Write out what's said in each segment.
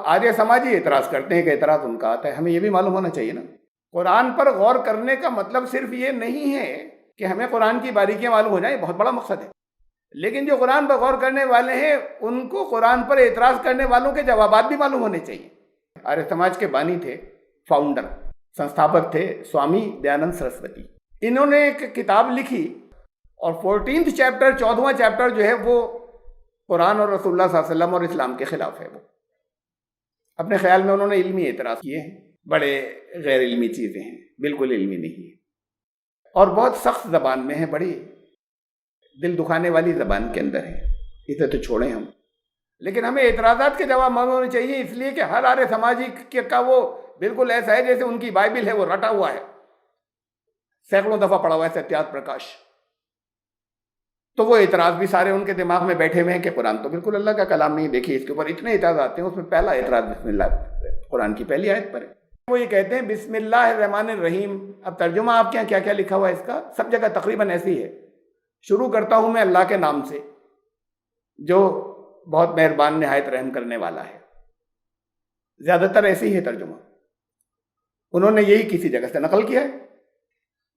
آریہ سماجی اعتراض کرتے ہیں کہ اعتراض ان کا آتا ہے. ہمیں یہ بھی معلوم ہونا چاہیے نا. قرآن پر غور کرنے کا مطلب صرف یہ نہیں ہے کہ ہمیں قرآن کی باریکیاں معلوم ہو جائیں، بہت بڑا مقصد ہے. لیکن جو قرآن پر غور کرنے والے ہیں ان کو قرآن پر اعتراض کرنے والوں کے جوابات بھی معلوم ہونے چاہیے. آریہ سماج کے بانی تھے، فاؤنڈر، سنستھاپک تھے سوامی دیانند سرسوتی. انہوں نے ایک کتاب لکھی اور 14 چیپٹر 14واں چیپٹر جو ہے وہ قرآن اور رسول اللہ صلی اللہ علیہ وسلم اور اسلام کے خلاف ہے. وہ اپنے خیال میں انہوں نے علمی اعتراض کیے ہیں، بڑے غیر علمی چیزیں ہیں، بالکل علمی نہیں ہیں اور بہت سخت زبان میں ہیں، بڑی دل دکھانے والی زبان کے اندر ہے. اسے تو چھوڑیں ہم، لیکن ہمیں اعتراضات کے جواب معلوم ہونے چاہیے، اس لیے کہ ہر آریہ سماجی کا وہ بالکل ایسا ہے جیسے ان کی بائبل ہے، وہ رٹا ہوا ہے، سینکڑوں دفعہ پڑھا ہوا ہے ستیات پرکاش. تو وہ اعتراض بھی سارے ان کے دماغ میں بیٹھے ہوئے ہیں کہ قرآن تو بالکل اللہ کا کلام نہیں. دیکھیے اس کے اوپر اتنے اعتراض آتے ہیں، اس میں پہلا اعتراض بسم اللہ قرآن کی پہلی آیت پر ہے. وہ یہ کہتے ہیں بسم اللہ الرحمن الرحیم. اب ترجمہ آپ کے یہاں کیا کیا لکھا ہوا ہے اس کا؟ سب جگہ تقریباً ایسی ہے، شروع کرتا ہوں میں اللہ کے نام سے جو بہت مہربان نہایت رحم کرنے والا ہے. زیادہ تر ایسی ہے ترجمہ، انہوں نے یہی کسی جگہ سے نقل کیا ہے.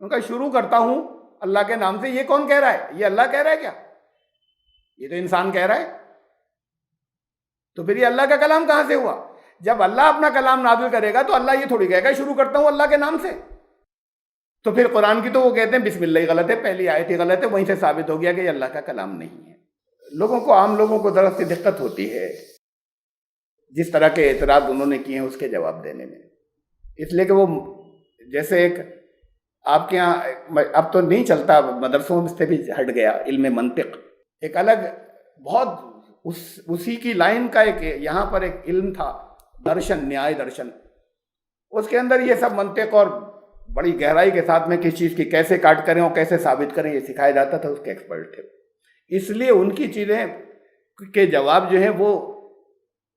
ان کا شروع کرتا ہوں اللہ کے نام سے، یہ کون کہہ رہا ہے؟ یہ اللہ کہہ رہا ہے کیا؟ یہ تو انسان کہہ رہا ہے. تو پھر یہ اللہ کا کلام کہاں سے ہوا؟ جب اللہ اپنا کلام نازل کرے گا تو اللہ یہ تھوڑی کہے گا شروع کرتا ہوں اللہ کے نام سے. تو پھر قرآن کی تو وہ کہتے ہیں بسم اللہ ہی غلط ہے، پہلی آیت ہی غلط ہے. وہیں سے ثابت ہو گیا کہ یہ اللہ کا کلام نہیں ہے. لوگوں کو، عام لوگوں کو ذرا سی دقت ہوتی ہے جس طرح کے اعتراض انہوں نے کیے ہیں اس کے جواب دینے میں، اس لیے کہ وہ جیسے ایک آپ کے یہاں اب تو نہیں چلتا، مدرسوں سے بھی ہٹ گیا علم منطق. ایک الگ بہت اسی کی لائن کا ایک یہاں پر ایک علم تھا، درشن، نیائے درشن. اس کے اندر یہ سب منطق اور بڑی گہرائی کے ساتھ میں کس چیز کی کیسے کاٹ کریں اور کیسے ثابت کریں یہ سکھایا جاتا تھا. اس کے ایکسپرٹ تھے. اس لیے ان کی چیزیں کے جواب جو ہیں وہ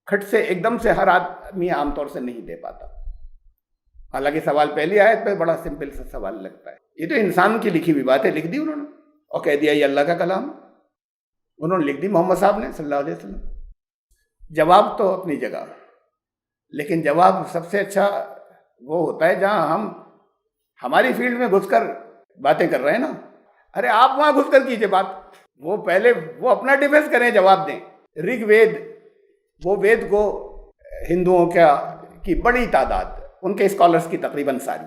کھٹ سے ایک دم سے ہر آدمی عام طور سے نہیں دے پاتا. حالانکہ سوال پہلی آیت پہ بڑا سمپل سا سوال لگتا ہے. یہ تو انسان کی لکھی ہوئی بات ہے، لکھ دی انہوں نے اور کہہ دیا یہ اللہ کا کلام. انہوں نے لکھ دی محمد صاحب نے صلی اللہ علیہ وسلم. جواب تو اپنی جگہ، لیکن جواب سب سے اچھا وہ ہوتا ہے جہاں ہم ہماری فیلڈ میں گھس کر باتیں کر رہے ہیں نا. ارے آپ وہاں گھس کر کیجئے بات، وہ پہلے وہ اپنا ڈیفینس کریں، جواب دیں. رگ وید، وہ وید کو ہندوؤں کی بڑی تعداد، ان کے اسکالرس کی تقریباً ساری،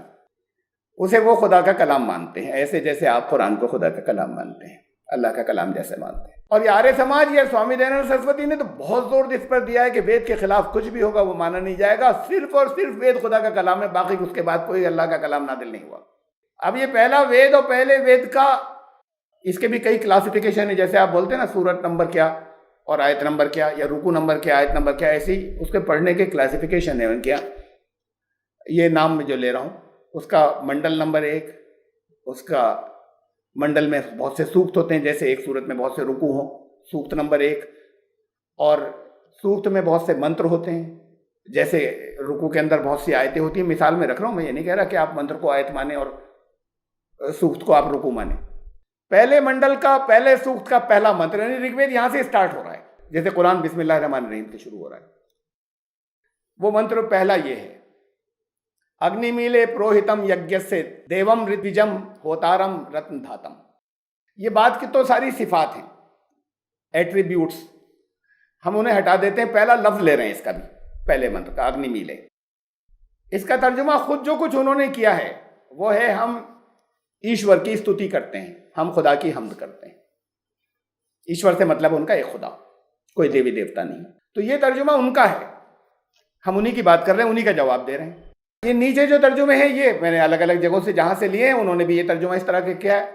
اسے وہ خدا کا کلام مانتے ہیں، ایسے جیسے آپ قرآن کو خدا کا کلام مانتے ہیں، اللہ کا کلام جیسے مانتے ہیں. اور یہ آریہ سماج یا سوامی دیانند سرسوتی نے تو بہت زور اس پر دیا ہے کہ وید کے خلاف کچھ بھی ہوگا وہ مانا نہیں جائے گا، صرف اور صرف وید خدا کا کلام ہے، باقی اس کے بعد کوئی اللہ کا کلام نازل نہیں ہوا. اب یہ پہلا وید اور پہلے وید کا، اس کے بھی کئی کلاسیفیکیشن ہے، جیسے آپ بولتے ہیں نا سورت نمبر کیا اور آیت نمبر کیا، یا رکو نمبر کیا آیت نمبر کیا، ایسی اس کے پڑھنے کے کلاسیفیکیشن ہے ان کے. یہ نام میں جو لے رہا ہوں اس کا منڈل نمبر 1، اس کا منڈل میں بہت سے سوکت ہوتے ہیں، جیسے ایک سورت میں بہت سے رکو ہوں، سوکت نمبر 1، اور سوکت میں بہت سے منتر ہوتے ہیں، جیسے رکو کے اندر بہت سی آیتیں ہوتی ہیں. مثال میں رکھ رہا ہوں، میں یہ نہیں کہہ رہا کہ آپ منتر کو آیت مانیں اور سوکت کو آپ رکو مانیں. پہلے منڈل کا پہلے سوکت کا پہلا منتر یعنی رگ وید یہاں سے اسٹارٹ ہو رہا ہے، جیسے قرآن بسم اللہ الرحمن الرحیم سے شروع ہو رہا ہے. وہ منتر پہلا یہ ہے، اگنی میلے پروہتم یجیہ دیوم ردوجم ہوتارم رتن دھاتم. یہ بات کی تو ساری صفات ہیں، ایٹریبیوٹس، ہم انہیں ہٹا دیتے ہیں. پہلا لفظ لے رہے ہیں اس کا بھی، پہلے منتر کا اگنی میلے. اس کا ترجمہ خود جو کچھ انہوں نے کیا ہے وہ ہے ہم ایشور کی استوتی کرتے ہیں، ہم خدا کی حمد کرتے ہیں. ایشور سے مطلب ان کا ایک خدا، کوئی دیوی دیوتا نہیں. تو یہ ترجمہ ان کا ہے، ہم انہی کی بات کر رہے ہیں، انہی کا جواب دے رہے ہیں. یہ نیچے جو ترجمے ہیں یہ میں نے الگ الگ جگہوں سے جہاں سے لیے ہیں، انہوں نے بھی یہ ترجمہ اس طرح کے کیا ہے.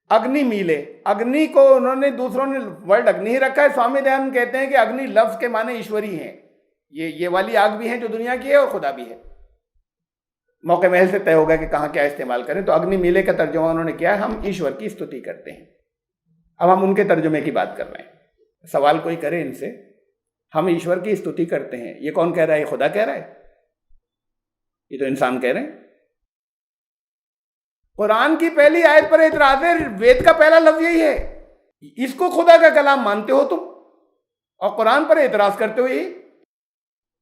اگنی میلے، اگنی کو انہوں نے دوسروں نے ورڈ اگنی ہی رکھا ہے. سوامی دیانند کہتے ہیں کہ اگنی لفظ کے معنی ایشوری ہیں، یہ والی آگ بھی ہے جو دنیا کی ہے اور خدا بھی ہے. موقع محل سے طے ہوگا کہ کہاں کیا استعمال کریں. تو اگنی میلے کا ترجمہ انہوں نے کیا ہے، ہم ایشور کی استوتی کرتے ہیں. اب ہم ان کے ترجمے کی بات کر رہے ہیں. سوال کوئی کرے ان سے، ہم ایشور کی استوتی کرتے ہیں، یہ کون کہہ رہا ہے؟ یہ خدا کہہ رہا ہے؟ یہ تو انسان کہہ رہے ہیں. قرآن کی پہلی آیت پر اعتراض ہے، وید کا پہلا لفظ یہی ہے. اس کو خدا کا کلام مانتے ہو تم اور قرآن پر اعتراض کرتے ہو. یہی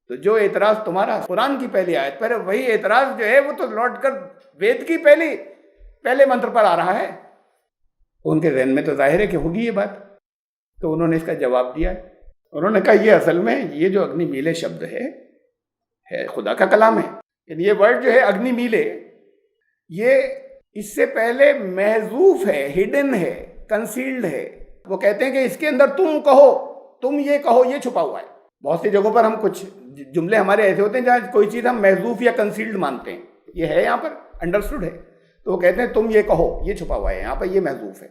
تو جو اعتراض تمہارا قرآن کی پہلی آیت پر ہے، وہی اعتراض جو ہے وہ تو لوٹ کر وید کی پہلے منتر پر آ رہا ہے. ان کے ذہن میں تو ظاہر ہے کہ ہوگی یہ بات. تو انہوں نے اس کا جواب دیا ہے. انہوں نے کہا یہ اصل میں یہ جو اگنی میلے شبد ہے خدا کا کلام ہے. یعنی یہ ورڈ جو ہے اگنی میلے، یہ اس سے پہلے محذوف ہے، ہڈن ہے، کنسیلڈ ہے. وہ کہتے ہیں کہ اس کے اندر تم یہ کہو یہ چھپا ہوا ہے. بہت سی جگہوں پر ہم کچھ جملے ہمارے ایسے ہوتے ہیں جہاں کوئی چیز ہم محذوف یا کنسیلڈ مانتے ہیں. یہ ہے یہاں پر انڈرسٹوڈ ہے. تو وہ کہتے ہیں تم یہ کہو یہ چھپا ہوا ہے، یہاں پر یہ محذوف ہے،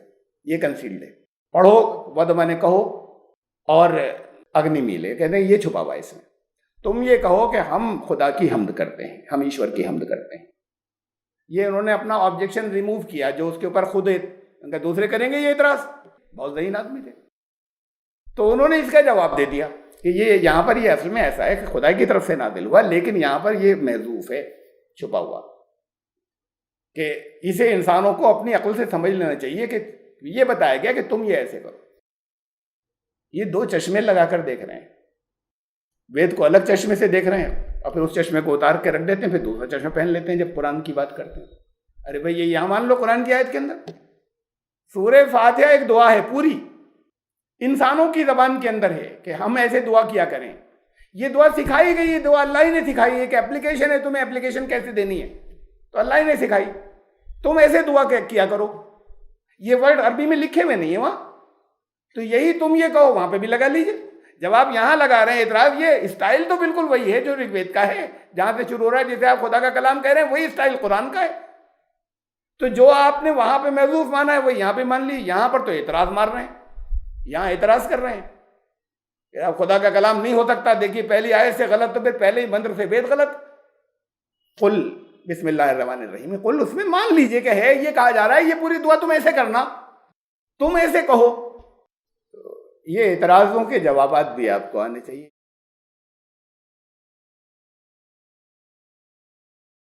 یہ کنسیلڈ ہے. پڑھو ود مانے کہو، اور اگنی میلے کہتے ہیں یہ چھپا ہوا ہے اس میں. تم یہ کہو کہ ہم خدا کی حمد کرتے ہیں، ہم ایشور کی حمد کرتے ہیں. یہ انہوں نے اپنا آبجیکشن ریموو کیا جو اس کے اوپر خود دوسرے کریں گے یہ اعتراض. بہت ذہین آدمی تھے. تو انہوں نے اس کا جواب دے دیا کہ یہ یہاں پر یہ اصل میں ایسا ہے کہ خدا کی طرف سے نازل ہوا، لیکن یہاں پر یہ محذوف ہے، چھپا ہوا، کہ اسے انسانوں کو اپنی عقل سے سمجھ لینا چاہیے کہ یہ بتایا گیا کہ تم یہ ایسے کرو. یہ دو چشمے لگا کر دیکھ رہے ہیں. وید کو الگ چشمے سے دیکھ رہے ہیں اور پھر اس چشمے کو اتار کے رکھ دیتے ہیں، پھر دوسرا چشمہ پہن لیتے ہیں جب قرآن کی بات کرتے ہیں. ارے بھائی یہ یہاں مان لو قرآن کی آیت کے اندر سورہ فاتحہ ایک دعا ہے پوری، انسانوں کی زبان کے اندر ہے کہ ہم ایسے دعا کیا کریں. یہ دعا سکھائی گئی، یہ دعا اللہ ہی نے سکھائی ہے کہ اپلیکیشن ہے، تمہیں اپلیکیشن کیسے دینی ہے تو اللہ ہی نے سکھائی. تم ایسے دعا کیا کرو. یہ ورڈ عربی میں لکھے ہوئے نہیں ہے وہاں، تو یہی تم یہ کہو وہاں پہ بھی لگا لیجیے. جب آپ یہاں لگا رہے ہیں اعتراض، یہ اسٹائل تو بالکل وہی ہے جو رگ وید کا ہے، جہاں سے شروع ہو رہا ہے. جیسے آپ خدا کا کلام کہہ رہے ہیں وہی اسٹائل قرآن کا ہے. تو جو آپ نے وہاں پہ محذوف مانا ہے وہ یہاں پہ مان لی. یہاں پر تو اعتراض مار رہے ہیں، یہاں اعتراض کر رہے ہیں کہ اب خدا کا کلام نہیں ہو سکتا. دیکھیے پہلی آیت سے غلط، تو پھر پہلے ہی منتر سے وید غلط. قل بسم اللہ الرحمن الرحیم، قل اس میں مان لیجئے کہ ہے، یہ کہا جا رہا ہے یہ پوری دعا تم ایسے کرنا، تم ایسے کہو. یہ اعتراضوں کے جوابات بھی آپ کو آنے چاہیے.